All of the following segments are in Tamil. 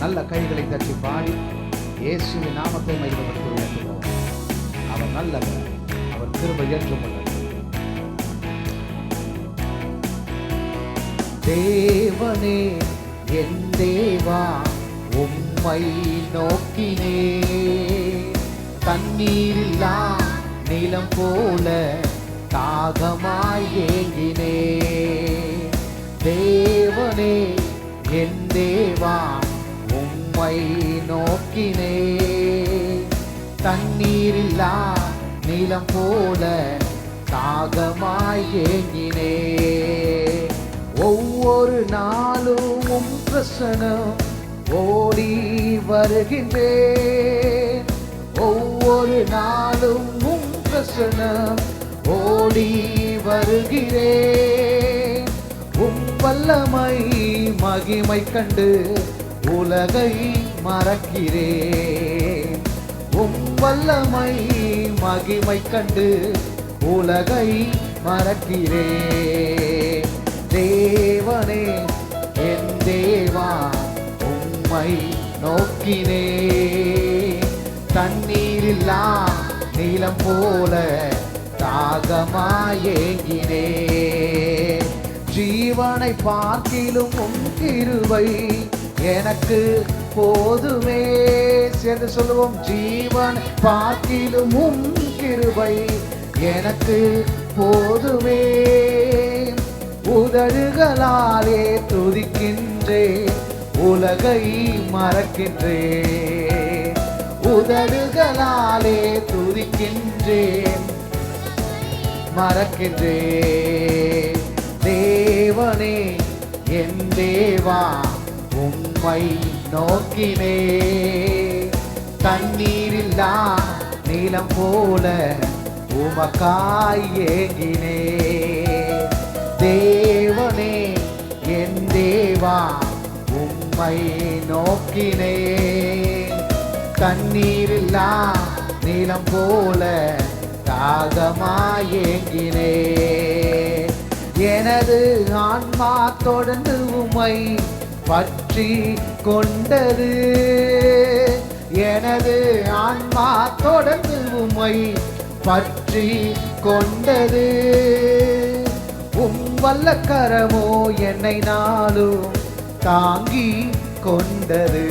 நல்ல கைகளை தட்டி பாடி இயேசுவின் நாமத்தை மகிமைப்படுத்தி உயர்த்துவோம். அவர் நல்லவர், அவர் கிருபை என்றும் உள்ளது. தேவனே என் தேவா, உம்மை நோக்கினே, தண்ணீரில்லா நிலம் போல தாகமாய் ஏங்கினே. தேவனே என் தேவா, உம்மை நோக்கினே, தண்ணீரில்லா நிலம் போல தாகமாய் ஏங்கினே. ஒவ்வொரு நாளும் உம் பிரசனம் ஓடி வருகின்றேன். ஒவ்வொரு நாளும் உம் பிரசனம் ஓடி வருகிறேன். உம் வல்லமை மகிமை கண்டு உலகை மறக்கிறேன். உம் வல்லமை மகிமை கண்டு உலகை மறக்கிறேன். தேவனே என் தேவா, உம்மை நோக்கினே, தண்ணீரில்லா நீலம் போல தாகமாய் ஏங்கினே. ஜீவனை பார்க்கிலும் உம் கிருபை எனக்கு போதுமே. சேர்ந்து சொல்லுவோம், ஜீவன் பார்க்கிலும் உம் கிருபை எனக்கு போதுமே. உதடுகளாலே துதிக்கின்றேன், உலகை மறக்கின்றேன். உதடுகளாலே துதிக்கின்றேன், மறக்கின்றேன். தேவனே என் தேவா, உம்மை நோக்கினே, தண்ணீரில்லா நீலம் போல உமக்காய் ஏங்கினே. தேவனே என் தேவா, உம்மை நோக்கினே, தண்ணீரில்லா நீலம் போல தாகமாய் ஏங்கினே. எனது ஆன்மா தொடர்ந்து உம்மை பற்றி கொண்டது. எனது ஆன்மா தொடர்ந்து உம்மை பற்றி கொண்டது. உம் வல்லக்கரமோ என்னை நாளும் தாங்கி கொண்டது.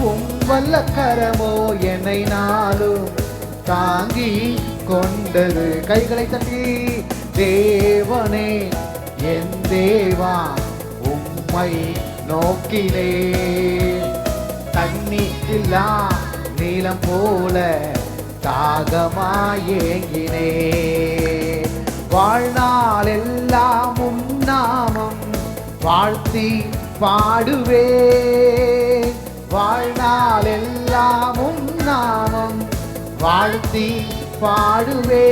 உம் வல்லக்கரமோ என்னை நாளும் தாங்கி கொண்டது. கைகளை தட்டி, தேவனே என் தேவா, உம்மை நோக்கினே, தண்ணீரில்லா நீலம் போல தாகமாய் ஏங்கினே. வாழ்நாள் எல்லாம் உம் நாமம் வாழ்த்தி பாடுவே. வாழ்நாள் எல்லாம் உம் நாமம் வாழ்த்தி பாடுவே.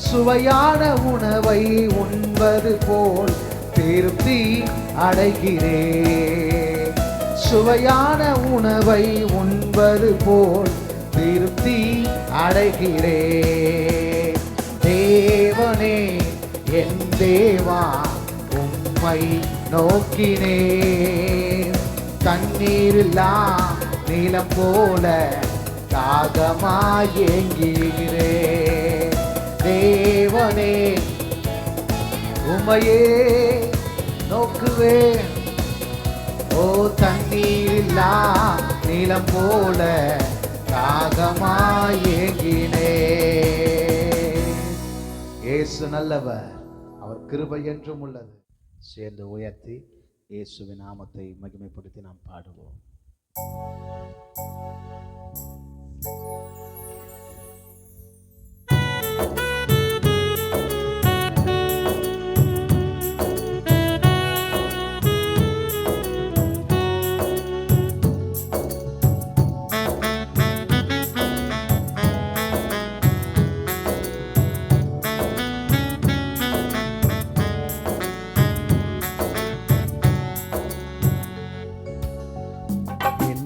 சுவையான உணவை உண்பது போல் திருப்தி அடைகிறேன். சுவையான உணவை உண்பது போல் திருப்தி அடைகிறேன். தேவனே என் தேவா, உம்மை நோக்கினே, தண்ணீரில்லா நீலம் போல தாகமாய் ஏங்குகிறேன். தேவனே உம்மையே நோக்குவேன். ஓ தண்ணீரில்லா நீலம் போல தாகமாய் ஏங்கினேன். இயேசு நல்லவர், அவர் கிருபை என்றும் உள்ளது. சேர்ந்து உயர்த்தி இயேசுவின் நாமத்தை மகிமைப்படுத்தி நாம் பாடுவோம்.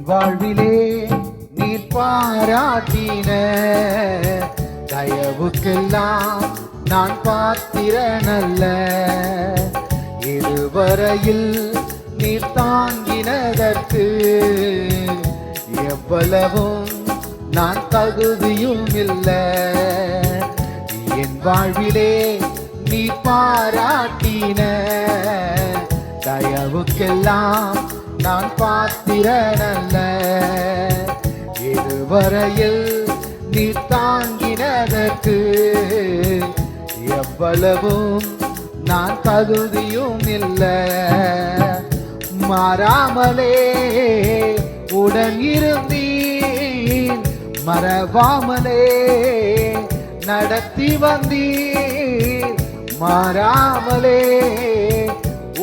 வாழ்விலே நீர் பாராட்டின தயவுக்கெல்லாம் நான் பாத்திரனல்ல. இதுவரையில் நீர் தாங்கினதற்கு எவ்வளவும் நான் தகுதியும் இல்லை. என் வாழ்விலே நீ பாராட்டின தயவுக்கெல்லாம் நான் பாத்திரனல்ல. இதுவரையில் நீ தாங்கினதற்கு எவ்வளவும் நான் தகுதியும் இல்லை. மாறாமலே உடன் இருந்தீர், மறவாமலே நடத்தி வந்தீர். மாறாமலே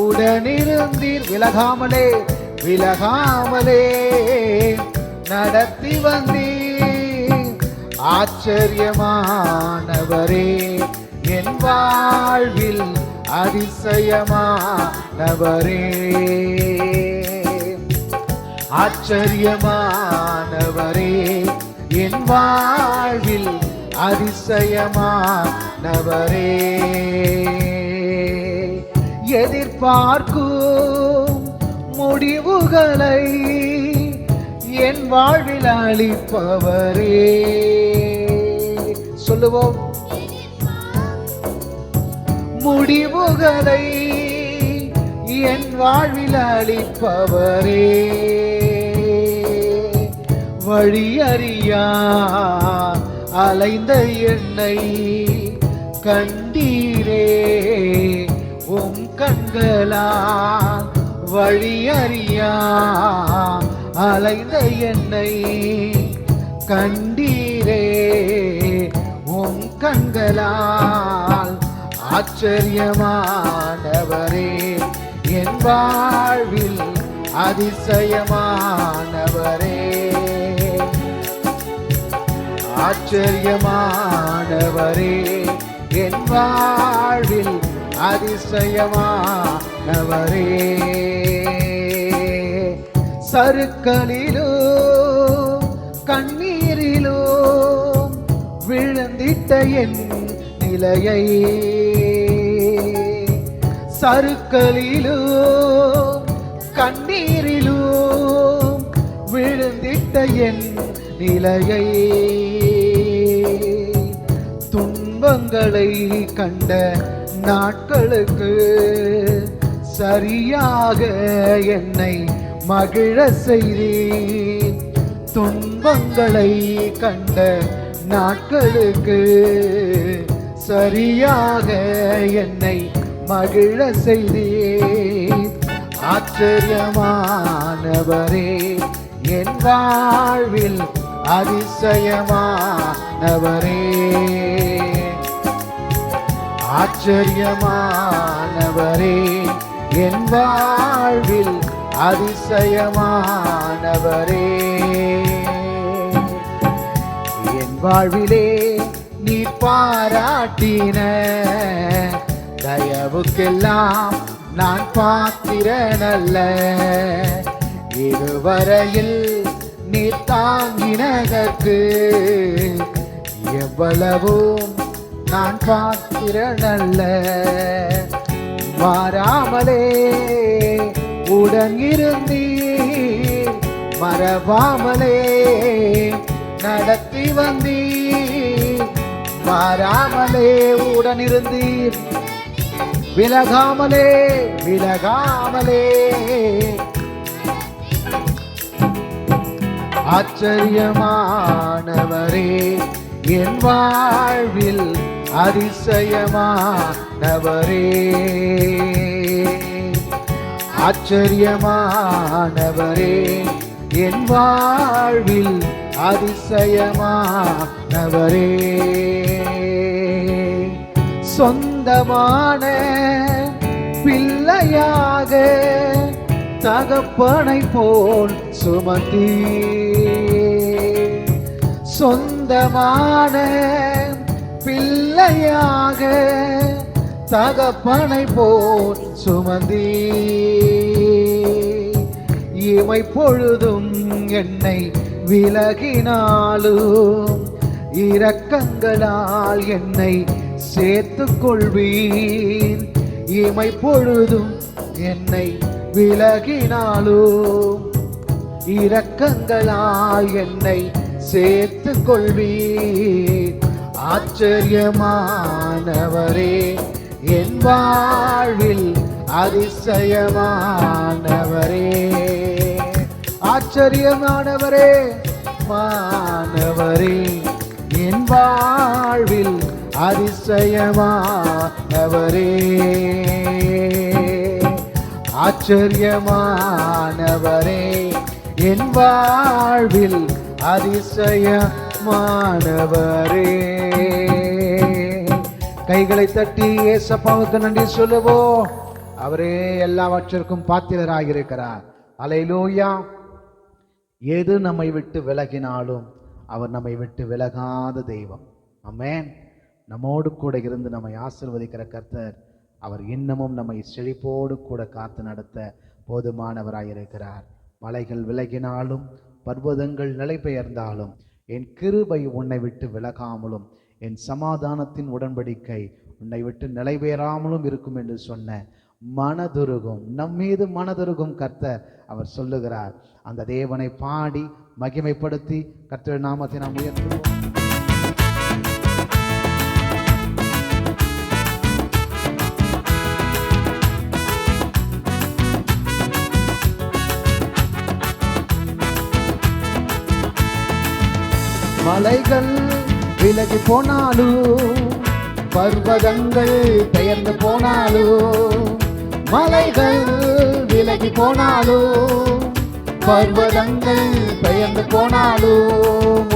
உடனிருந்தீர், விலகாமலே விலகாமலே நடத்தி வந்தீர். ஆச்சரியமானவரே, என் வாழ்வில் அதிசயமானவரே. ஆச்சரியமானவரே, என் வாழ்வில் அதிசயமானவரே. எதிர்பார்க்கும் முடிவுகளை என் வாழ்வில் அளிப்பவரே. சொல்லுவோம். முடிவுகளை என் வாழ்வில் அளிப்பவரே. வழியறியா அலைந்த என்னை கண்டீரே உம் கண்களால். வழியறியா அலைந்த என்னை கண்டீரே உம் கண்களால். ஆச்சரியமானவரே, என் வாழ்வில் அதிசயமானவரே. ஆச்சரியமானவரே, என் வாழ்வில் அதிசயமானவரே. சறுக்கலிலும் கண்ணீரிலும் விழுந்திட்ட என் நிலையை, சறுக்கலிலும் கண்ணீரிலும் விழுந்திட்ட என் நிலையை, துன்பங்களை கண்ட நாட்களுக்கு சரியாக என்னை மகிழ செய்தீர். துன்பங்களை கண்ட நாட்களுக்கு சரியாக என்னை மகிழ செய்தீர். ஆச்சரியமானவரே, என் வாழ்வில் அதிசயமானவரே. ஆச்சரியமானவரே, என் வாழ்வில் அதிசயமானவரே. என் வாழ்விலே நீ பாராட்டின தயவுக்கெல்லாம் நான் பாத்திரனல்ல. இதுவரையில் நீ தாங்கினதற்கு எவ்வளவும் நான் பாத்திரனல்ல. மாறாமலே உடன் இருந்தீர், மறவாமலே நடத்தி வந்தீர். மாறாமலே உடன் இருந்தீர், விலகாமலே விலகாமலே. ஆச்சரியமானவரே, என் வாழ்வில் அதிசயமானவரே. ஆச்சரியமானவரே, என் வாழ்வில் அதிசயமானவரே. சொந்தமான பிள்ளையாக தகப்பனை போல் சுமந்தீ. சொந்தமான பிள்ளையாக தகப்பனை போல் சுமந்தீ. இமை பொழுதும் என்னை விலகினாலும் இரக்கங்களால் என்னை சேர்த்துக் கொள்வீர். இமை பொழுதும் என்னை விலகினாலும் இரக்கங்களால் என்னை சேர்த்து கொள்வீர். ஆச்சரியமானவரே, என் வாழ்வில் அதிசயமானவரே. ஆச்சரியமானவரே, மானவரே, என் வாழ்வில் அதிசயமானவரே. ஆச்சரியமானவரே, என் வாழ்வில் அதிசயமானவரே. கைகளை தட்டி ஏசப்பாவுக்கு நன்றி சொல்லுவோம். அவரே எல்லாவற்றிற்கும் பாத்திரராயிருக்கிறார். அல்லேலூயா. எது நம்மை விட்டு விலகினாலும் அவர் நம்மை விட்டு விலகாத தெய்வம். ஆமென். நம்மோடு கூட இருந்து நம்மை ஆசீர்வதிக்கிற கர்த்தர் அவர் இன்னமும் நம்மை செழிப்போடு கூட காத்து நடத்த போதுமானவராயிருக்கிறார். மலைகள் விலகினாலும் பர்வதங்கள் நிலை பெயர்ந்தாலும் என் கிருபை உன்னை விட்டு விலகாமலும் என் சமாதானத்தின் உடன்படிக்கை உன்னை விட்டு நிலைபெறாமலும் இருக்கும் என்று சொன்ன மனதுருகும் நம்மீது மனதுருகும் கர்த்தர் அவர் சொல்லுகிறார். அந்த தேவனை பாடி மகிமைப்படுத்தி கர்த்தர் நாமத்தை நாம் உயர்த்துவோம். மலைகள் விலகி போனாலும் பர்வதங்கள் பெயர்ந்து போனாலும், மலைகள் விலகி போனாலும் பர்வதங்கள் பெயர்ந்து போனாலும்,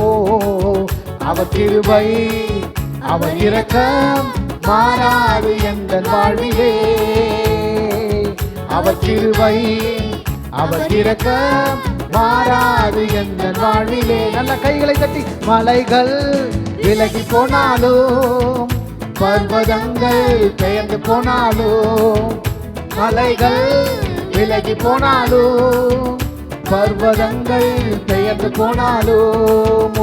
அவர் கிருபை அவர் இரக்கம் மாறாது எந்த வாழ்விலே. அவர் கிருபை அவர் இரக்கம் மாறாது எந்த வாழ்விலே. நல்ல கைகளை தட்டி. மலைகள் விலகி போனாலும் பர்வதங்கள் பெயர்ந்து போனாலும், மலைகள் விலகி போனாலும் பர்வதங்கள் பெயர்ந்து போனாலும்,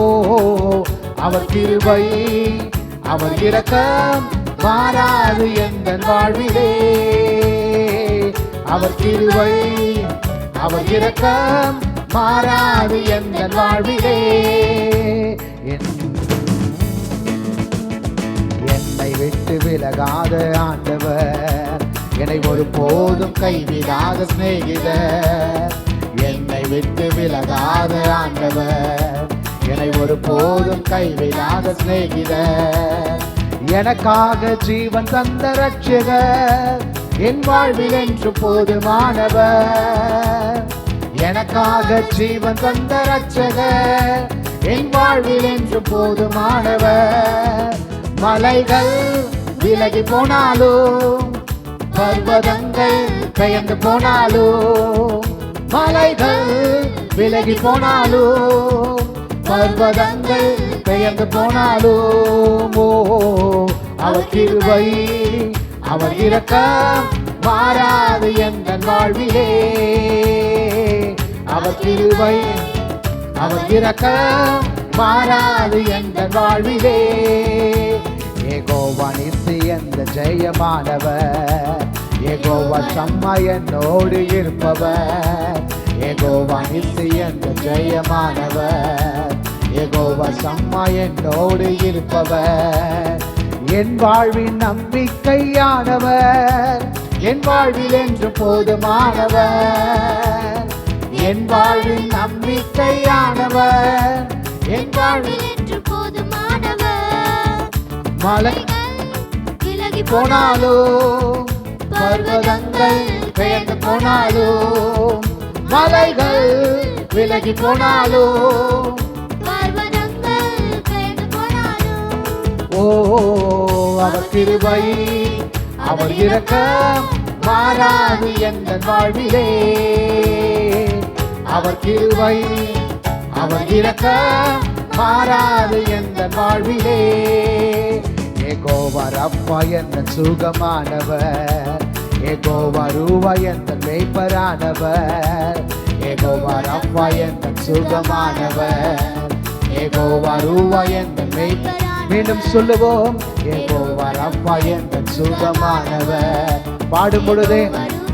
அவர் கிருபை அவர் இரக்கம் மாறாது எந்த வாழ்விலே. அவர் கிருபை அவர் இரக்கம் மாறாது எந்த வாழ்விலே. என்னை விட்டு விலகாத ஆண்டவர், என்னை ஒரு போதும் கைவிடாத சிநேகிதர். என்னை விட்டு விலகாத ஆண்டவர், என்னை ஒரு போதும் கைவிடாத சிநேகிதர். எனக்காக ஜீவன் தந்த ரட்சகர், என் வாழ்வில் என்று போதுமானவர். எனக்காக ஜீவன் தந்த ரட்சகர், என் வாழ்வில் என்று போதுமானவர். மலைகள் விலகி போனாலும் பர்வதங்கள் பெயர்ந்து போனாலும், மலைகள் விலகி போனாலும் பர்வதங்கள் பெயர்ந்து போனாலும், அவர் கிருபை அவர் இரக்கம் மாறாது எந்த வாழ்விலே. அவர் கிருபை அவர் இரக்கம் மாறாது எந்த வாழ்விலே. யெகோவா நிசி எந்த ஜெயமானவர், யெகோவா சம்மா என்னோடு இருப்பவர். யெகோவா நிசி எந்த ஜெயமானவர், யெகோவா சம்மா என்னோடு இருப்பவர். என் வாழ்வின் நம்பிக்கையானவர், என் வாழ்வில் என்று போதுமானவர். என் வாழ்வின் நம்பிக்கையானவர், என் வாழ்வில் என்று போதுமானவர். மலைகள் விலகி போனாலும் பர்வதங்கள் பெயர்ந்து போனாலும், மலைகள் விலகி போனாலும் பர்வதங்கள் பெயர்ந்து போனாலும், அவர் கிருபை அவர் இரக்கம் மாறாது எந்த வாழ்விலே. அவர் கிருபை அவர் இரக்கம் மாறாது எந்த வாழ்விலே. யெகோவா ரப்பா என்ற சுகமானவர், யெகோவா ரூவா என்ற மேய்ப்பரானவர். யெகோவா ரப்பா என்ற சுகமானவர், யெகோவா ரூவா என்ற மேய்ப்பரானவர். மீண்டும் சொல்லுவோம். யெகோவா ரப்பா என்ற சுகமானவர். பாடும் பொழுதே